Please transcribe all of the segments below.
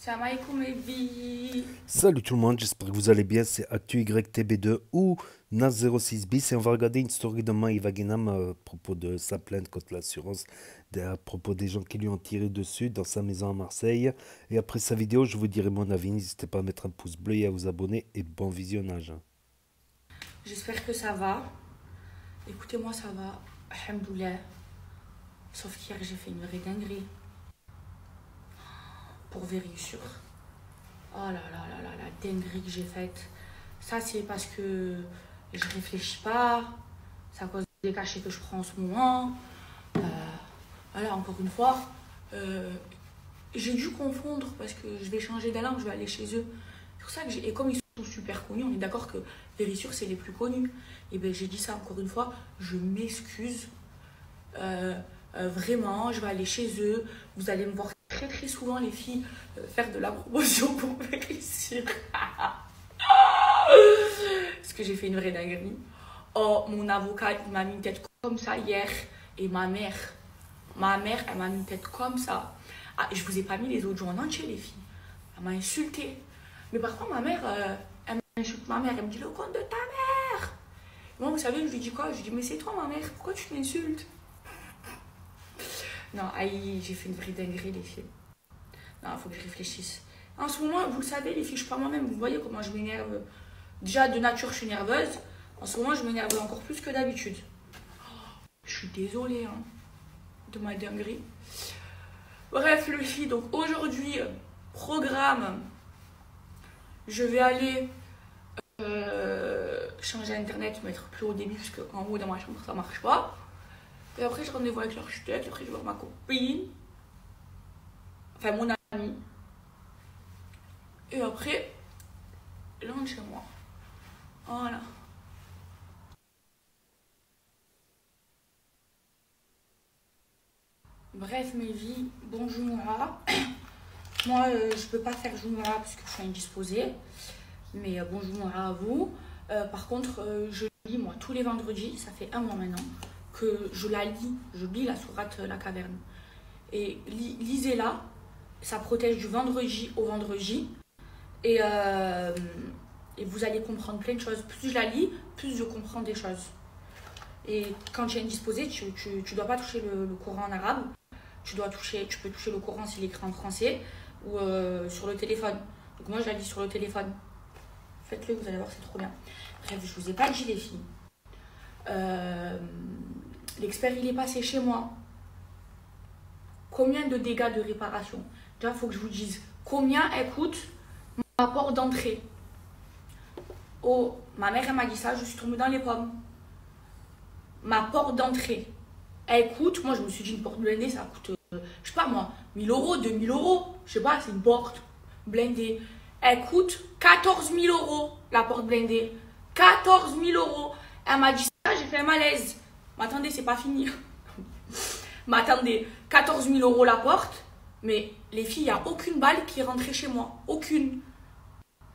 Salam alaikum les filles. Salut tout le monde, j'espère que vous allez bien. C'est ActuYTB2 ou Nas06bis et on va regarder une story de Maïva Guénam à propos de sa plainte contre l'assurance, à propos des gens qui lui ont tiré dessus dans sa maison à Marseille. Et après sa vidéo, je vous dirai mon avis. N'hésitez pas à mettre un pouce bleu et à vous abonner et bon visionnage. J'espère que ça va. Écoutez-moi, ça va. Alhamdoulilah. Sauf qu'hier, j'ai fait une vraie dinguerie. Pour vérifier. Oh là là là là, la dinguerie que j'ai faite. Ça, c'est parce que je réfléchis pas. C'est à cause des cachets que je prends en ce moment. Voilà, encore une fois. J'ai dû confondre parce que je vais changer d'alarme, je vais aller chez eux. C'est pour ça que et comme ils sont super connus, on est d'accord que Vérissure, c'est les plus connus. Et bien, j'ai dit ça encore une fois. Je m'excuse. Vraiment, je vais aller chez eux. Vous allez me voir très très souvent les filles faire de la promotion pour Vérissure. Parce que j'ai fait une vraie dinguerie. Oh, mon avocat, il m'a mis une tête comme ça hier. Et ma mère, elle m'a mis une tête comme ça. Ah, je vous ai pas mis les autres jours en entier, les filles. Elle m'a insulté. Mais par contre, ma mère, elle m'insulte. Ma mère, elle me dit le compte de ta mère. Moi, vous savez, je lui dis quoi? Je lui dis, mais c'est toi, ma mère, pourquoi tu m'insultes? Non, aïe, j'ai fait une vraie dinguerie, les filles. Non, il faut que je réfléchisse. En ce moment, vous le savez, les filles, je parle moi-même. Vous voyez comment je m'énerve. Déjà, de nature, je suis nerveuse. En ce moment, je m'énerve encore plus que d'habitude. Je suis désolée hein, de ma dinguerie. Bref, les filles, donc aujourd'hui, programme. Je vais aller changer Internet, mettre plus haut débit, parce qu'en haut, dans ma chambre, ça marche pas. Et après, j'ai rendez-vous avec l'architecte. Après, je vais voir ma copine. Enfin, mon amie. Et après, je rentre chez moi. Voilà. Bref, mes vies, bonjour Moura. Moi, je peux pas faire Moura parce que je suis indisposée. Mais bonjour Moura à vous. Par contre, je lis moi tous les vendredis, ça fait un mois maintenant, que je la lis. Je lis la sourate La Caverne. Et lisez-la, ça protège du vendredi au vendredi. Et vous allez comprendre plein de choses. Plus je la lis, plus je comprends des choses. Et quand tu es indisposé, tu dois pas toucher le Coran en arabe. Tu peux toucher le Coran s'il est écrit en français ou sur le téléphone. Donc moi, je la lis sur le téléphone. Faites-le, vous allez voir, c'est trop bien. Bref, je vous ai pas dit, les filles. L'expert, il est passé chez moi. Combien de dégâts de réparation? Déjà, il faut que je vous dise combien elle coûte ma porte d'entrée. Oh, ma mère, elle m'a dit ça, je suis tombée dans les pommes. Ma porte d'entrée, elle coûte, moi je me suis dit une porte blindée, ça coûte, je sais pas moi, 1000 euros, 2000 euros, je sais pas, c'est une porte blindée. Elle coûte 14 000 euros, la porte blindée. 14 000 euros. Elle m'a dit ça, j'ai fait un malaise. M'attendez, c'est pas fini. M'attendez, 14 000 euros la porte, mais les filles, il n'y a aucune balle qui est rentrée chez moi. Aucune.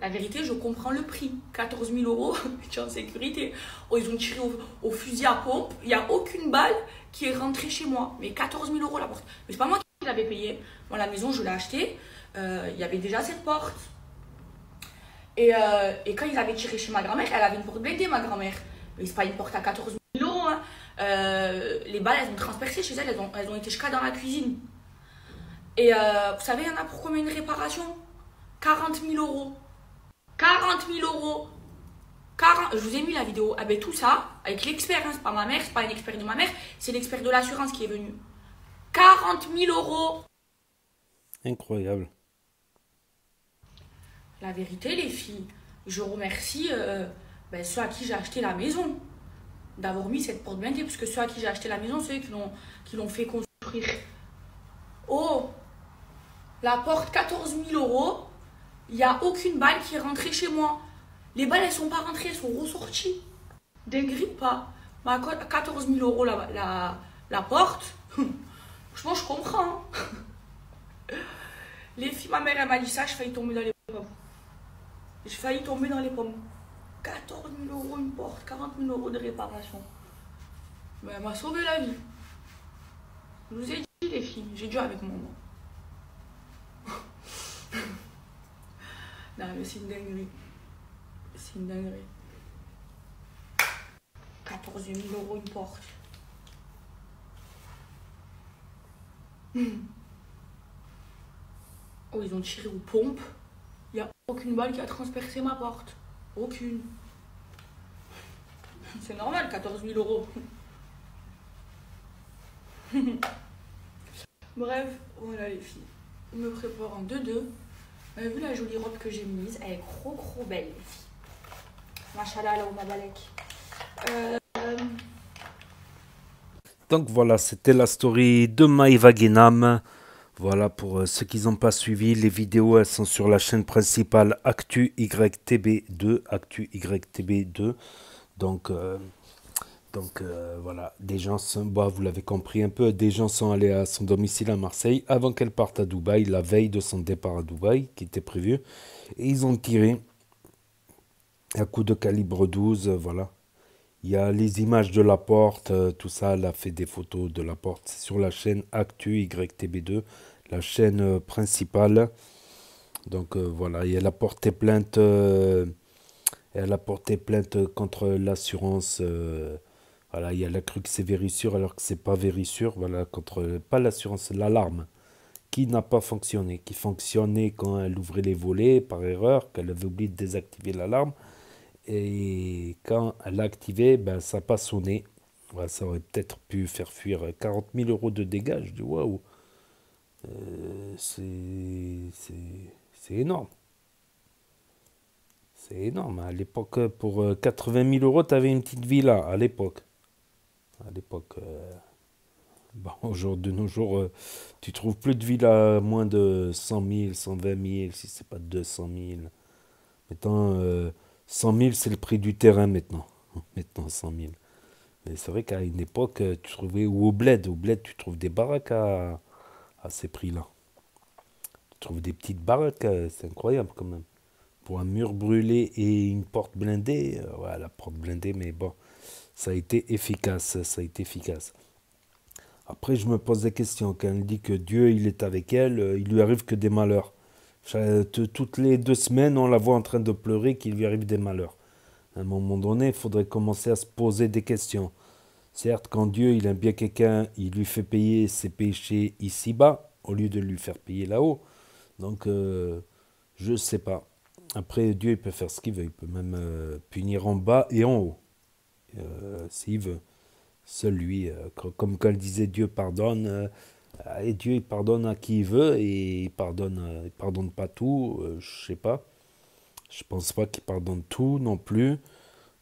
La vérité, je comprends le prix. 14 000 euros, tu es en sécurité. Oh, ils ont tiré au fusil à pompe. Il n'y a aucune balle qui est rentrée chez moi. Mais 14 000 euros la porte. Mais c'est pas moi qui l'avais payé. Moi, la maison, je l'ai achetée. Il y avait déjà cette porte. Et quand ils avaient tiré chez ma grand-mère, elle avait une porte blindée, ma grand-mère. Mais c'est pas une porte à 14 000 euros. Hein. Les balles, elles ont transpercé chez elles. Elles ont été jusqu'à dans la cuisine. Et vous savez, il y en a pour combien une réparation? 40 000 euros. 40 000 euros. 40... Je vous ai mis la vidéo. Ah ben, tout ça, avec l'expert, hein, c'est pas ma mère, c'est pas un expert de ma mère, c'est l'expert de l'assurance qui est venu. 40 000 euros. Incroyable. La vérité, les filles, je remercie ceux à qui j'ai acheté la maison d'avoir mis cette porte blindée, parce que ceux à qui j'ai acheté la maison, c'est eux qui l'ont fait construire. Oh, la porte, 14 000 euros. Il n'y a aucune balle qui est rentrée chez moi. Les balles, elles sont pas rentrées, elles sont ressorties. Dinguerie pas. 14 000 euros la porte. Franchement, je comprends. Les filles, ma mère, elle m'a dit ça, j'ai failli tomber dans les pommes. J'ai failli tomber dans les pommes. 14 000 euros une porte, 40 000 euros de réparation. Mais elle m'a sauvé la vie. Je vous ai dit, les filles, j'ai dû avec maman. Non, mais c'est une dinguerie. C'est une dinguerie. 14 000 € une porte. Oh, ils ont tiré aux pompes. Il n'y a aucune balle qui a transpercé ma porte. Aucune. C'est normal, 14 000 €. Bref, voilà les filles. Je me prépare en 2-2. Vous avez vu la jolie robe que j'ai mise? Elle est trop belle, les filles. Machallah, là, ma balek. Donc voilà, c'était la story de Maïva Guénam. Voilà, pour ceux qui n'ont pas suivi, les vidéos, elles sont sur la chaîne principale Actu YTB2. Actu YTB2. Voilà, des gens sont, bah, vous l'avez compris un peu, des gens sont allés à son domicile à Marseille avant qu'elle parte à Dubaï, la veille de son départ à Dubaï, qui était prévu. Et ils ont tiré à coup de calibre 12, voilà. Il y a les images de la porte, tout ça, elle a fait des photos de la porte. C'est sur la chaîne Actu YTB2, la chaîne principale. Donc voilà, et elle a porté plainte contre l'assurance. Voilà, elle a cru que c'est Vérissure alors que c'est pas Vérissure. Voilà, contre pas l'assurance, l'alarme qui n'a pas fonctionné, qui fonctionnait quand elle ouvrait les volets par erreur, qu'elle avait oublié de désactiver l'alarme. Et quand elle l'a activé, ben, ça n'a pas sonné. Ouais, ça aurait peut-être pu faire fuir 40 000 € de dégâts. Je dis waouh, c'est énorme. C'est énorme. À l'époque, pour 80 000 €, tu avais une petite villa. À l'époque. À l'époque. Bon, de nos jours, tu trouves plus de villa à moins de 100 000, 120 000, si c'est pas 200 000. Maintenant, 100 000, c'est le prix du terrain maintenant. Maintenant, 100 000. Mais c'est vrai qu'à une époque, tu trouvais, ou au bled, tu trouves des baraques à ces prix-là. Tu trouves des petites baraques, c'est incroyable quand même. Pour un mur brûlé et une porte blindée, ouais, la porte blindée, mais bon, ça a été efficace, ça a été efficace. Après, je me pose des questions. Quand elle dit que Dieu, il est avec elle, il lui arrive que des malheurs. Toutes les 2 semaines, on la voit en train de pleurer qu'il lui arrive des malheurs. À un moment donné, il faudrait commencer à se poser des questions. Certes, quand Dieu il aime bien quelqu'un, il lui fait payer ses péchés ici-bas, au lieu de lui faire payer là-haut. Donc, je ne sais pas. Après, Dieu il peut faire ce qu'il veut. Il peut même punir en bas et en haut, s'il veut. Seul lui, comme quand il disait Dieu pardonne, et Dieu il pardonne à qui il veut, et il pardonne pas tout, je sais pas. Je pense pas qu'il pardonne tout non plus.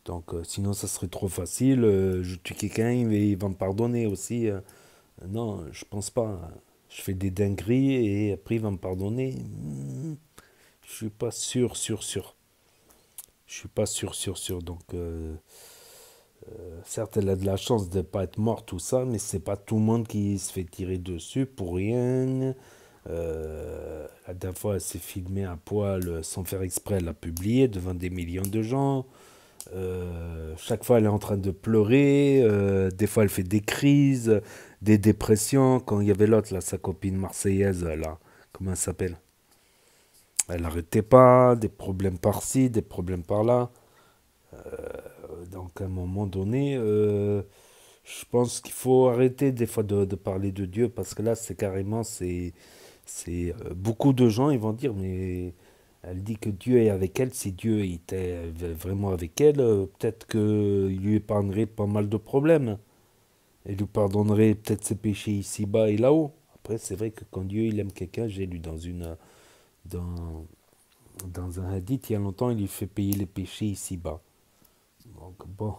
Donc, sinon, ça serait trop facile. Je tue quelqu'un, il va me pardonner aussi. Non, je pense pas. Je fais des dingueries et après, il va me pardonner. Je suis pas sûr. Je suis pas sûr. Donc, certes, elle a de la chance de ne pas être morte, tout ça, mais c'est pas tout le monde qui se fait tirer dessus pour rien. La dernière fois, elle s'est filmée à poil sans faire exprès, elle l'a publié devant des millions de gens. Chaque fois, elle est en train de pleurer. Des fois, elle fait des crises, des dépressions. Quand il y avait l'autre, là, sa copine marseillaise, là, comment elle s'appelle? Elle n'arrêtait pas, des problèmes par-ci, des problèmes par-là. Donc, à un moment donné, je pense qu'il faut arrêter des fois de parler de Dieu parce que là, c'est carrément, beaucoup de gens, ils vont dire, mais elle dit que Dieu est avec elle. Si Dieu était vraiment avec elle, peut-être qu'il lui épargnerait pas mal de problèmes. Il lui pardonnerait peut-être ses péchés ici-bas et là-haut. Après, c'est vrai que quand Dieu il aime quelqu'un, j'ai lu dans, dans un hadith il y a longtemps, il lui fait payer les péchés ici-bas. Donc bon,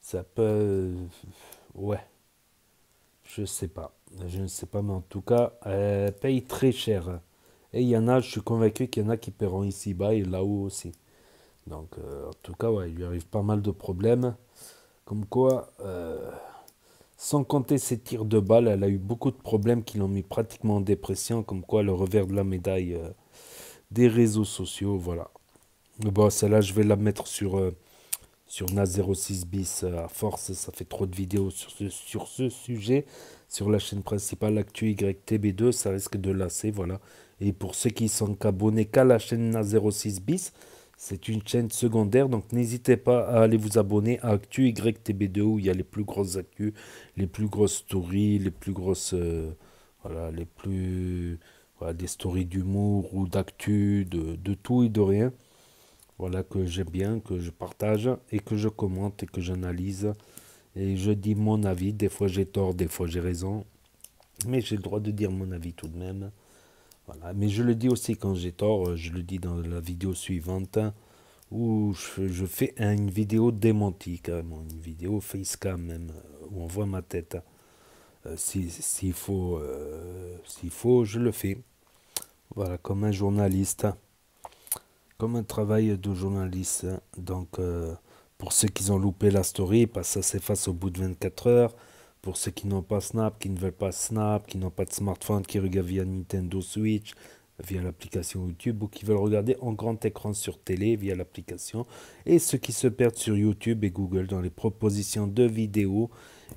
ça peut... Ouais, je sais pas. Je ne sais pas, mais en tout cas, elle paye très cher. Et il y en a, je suis convaincu qu'il y en a qui paieront ici-bas et là-haut aussi. Donc, en tout cas, ouais, il lui arrive pas mal de problèmes. Comme quoi, sans compter ses tirs de balles, elle a eu beaucoup de problèmes qui l'ont mis pratiquement en dépression. Comme quoi, le revers de la médaille des réseaux sociaux, voilà. Mais bon, celle-là, je vais la mettre sur NAS06 bis à force. Ça fait trop de vidéos sur ce sujet. Sur la chaîne principale Actu YTB2, ça risque de lasser, voilà. Et pour ceux qui sont abonnés qu'à la chaîne Na06 bis, c'est une chaîne secondaire, donc n'hésitez pas à aller vous abonner à Actu YTB2 où il y a les plus grosses actus, les plus grosses stories, les plus grosses, voilà, les plus, voilà, des stories d'humour ou d'actu, de tout et de rien. Voilà, que j'aime bien, que je partage et que je commente et que j'analyse. Et je dis mon avis. Des fois j'ai tort, des fois j'ai raison. Mais j'ai le droit de dire mon avis tout de même. Voilà. Mais je le dis aussi quand j'ai tort. Je le dis dans la vidéo suivante où je fais une vidéo démentie carrément. Une vidéo facecam même. Où on voit ma tête. S'il faut, je le fais. Voilà, comme un journaliste. Comme un travail de journaliste. Donc, pour ceux qui ont loupé la story, parce que ça s'efface au bout de 24 heures. Pour ceux qui n'ont pas Snap, qui ne veulent pas Snap, qui n'ont pas de smartphone, qui regardent via Nintendo Switch, via l'application YouTube, ou qui veulent regarder en grand écran sur télé via l'application. Et ceux qui se perdent sur YouTube et Google dans les propositions de vidéos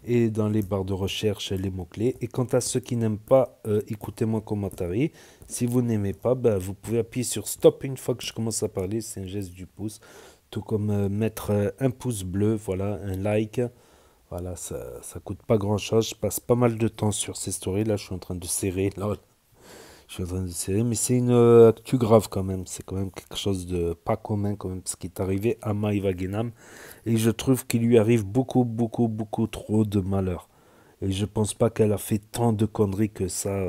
et dans les barres de recherche, les mots-clés. Et quant à ceux qui n'aiment pas écouter mon commentaire, si vous n'aimez pas, ben, vous pouvez appuyer sur stop une fois que je commence à parler, c'est un geste du pouce. Tout comme mettre un pouce bleu, voilà, un like. Voilà, ça coûte pas grand chose. Je passe pas mal de temps sur ces stories. Là, je suis en train de serrer. Là, je suis en train de serrer. Mais c'est une actu grave quand même. C'est quand même quelque chose de pas commun quand même. Ce qui est arrivé à Maïva Genam. Et je trouve qu'il lui arrive beaucoup, beaucoup, beaucoup trop de malheur. Et je pense pas qu'elle a fait tant de conneries que ça.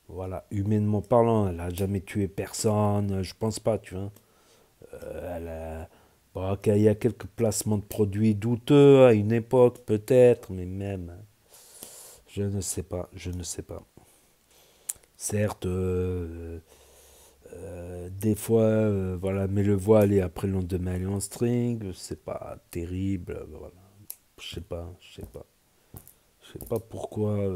Voilà, humainement parlant, elle a jamais tué personne. Je pense pas, tu vois. Elle a... Bon, ok, il y a quelques placements de produits douteux à une époque, peut-être, mais même, je ne sais pas, je ne sais pas. Certes, des fois, voilà, mais le voile et après le lendemain, elle est en string, c'est pas terrible, voilà. Je sais pas, je sais pas. Je sais pas pourquoi.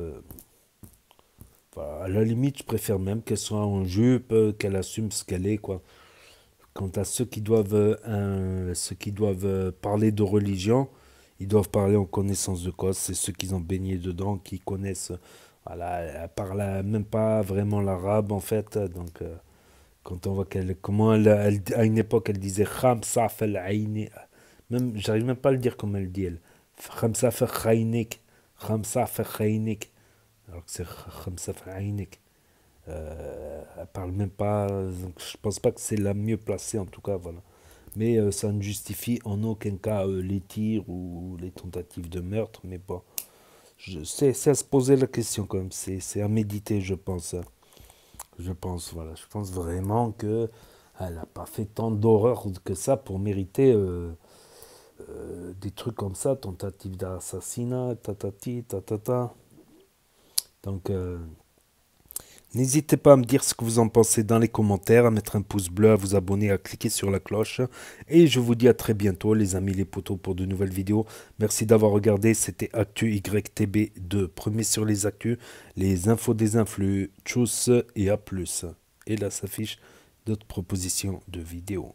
Voilà, à la limite, je préfère même qu'elle soit en jupe, qu'elle assume ce qu'elle est, quoi. Quant à ceux qui doivent parler de religion, ils doivent parler en connaissance de cause. C'est ceux qui ont baigné dedans, qui connaissent. Voilà, elle parle même pas vraiment l'arabe en fait. Donc, quand on voit comment à une époque elle disait Khamsa fal aini. Même, j'arrive même pas à le dire comme elle dit elle. Khamsa fal khaynik. Khamsa fal khaynik. Alors que c'est Khamsa fal ainik. Elle parle même pas, donc je pense pas que c'est la mieux placée en tout cas, voilà. Mais ça ne justifie en aucun cas les tirs ou les tentatives de meurtre, mais bon, c'est à se poser la question quand même, c'est à méditer, je pense. Hein. Je pense, voilà, je pense vraiment que elle n'a pas fait tant d'horreur que ça pour mériter des trucs comme ça, tentative d'assassinat, tatati, tatata. Donc, n'hésitez pas à me dire ce que vous en pensez dans les commentaires, à mettre un pouce bleu, à vous abonner, à cliquer sur la cloche. Et je vous dis à très bientôt les amis les potos pour de nouvelles vidéos. Merci d'avoir regardé, c'était Actu YTB2. Premier sur les actus, les infos des influx. Tchuss et à plus. Et là s'affiche d'autres propositions de vidéos.